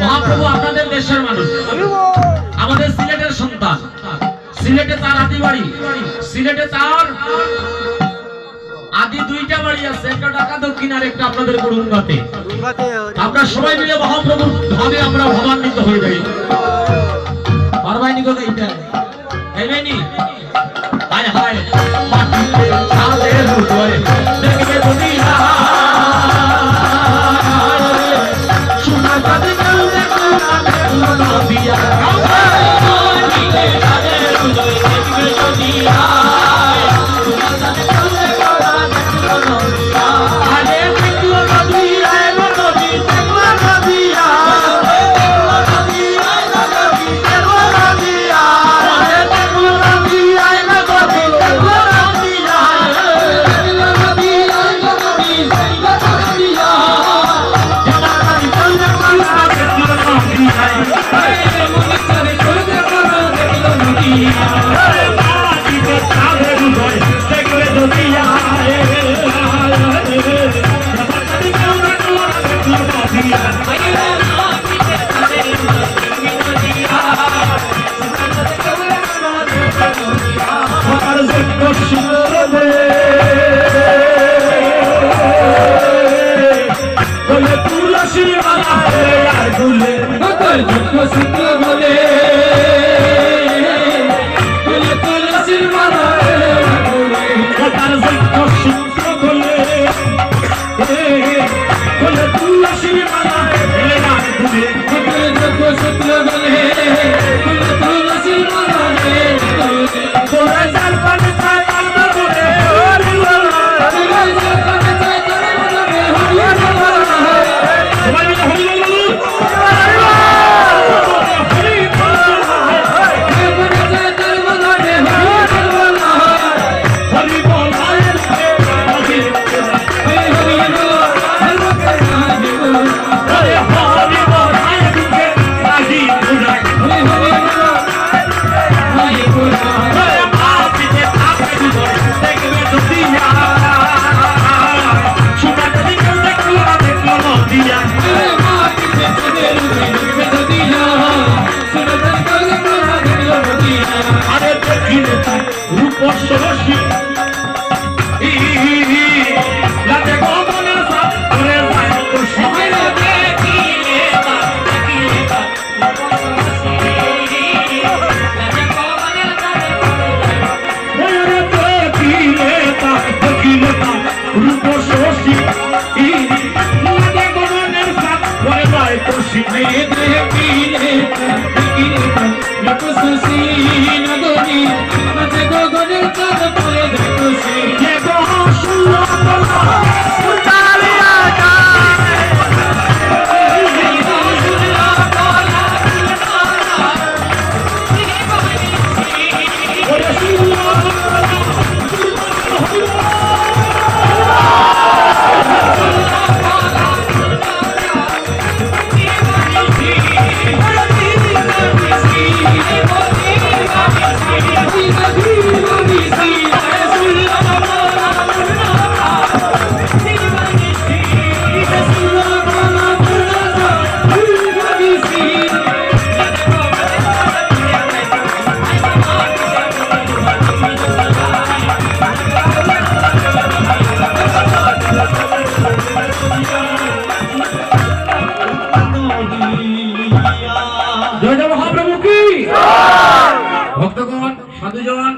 মহাপ্রভু আপনাদের দেশের মানুষ, আমাদের সিলেটের সন্তান। সিলেটে তার আদি বাড়ি, সিলেটে তার আদি দুইটা বাড়ি আছে, একটা ঢাকা দক্ষিণ আর একটা আপনাদের গুরুঙ্গাতে। আমরা সবাই মিলে মহাপ্রভুর ভাবে আমরা ভাবান্বিত হয়ে যাই। পারবাইনি গো এইটা এইবাইনি হায় হায় মাটিতে চালের উপরে দেখবে দুনিয়া সোনা চাঁদে কেউ দেখো না দেখো নদিয়া মাটিতে চালের উপরে দেখবে দুনিয়া সোনা চাঁদে কেউ দেখো না দেখো নদিয়া আরে দেখো নদিয়া নদী দেখো নদিয়া সাধুজন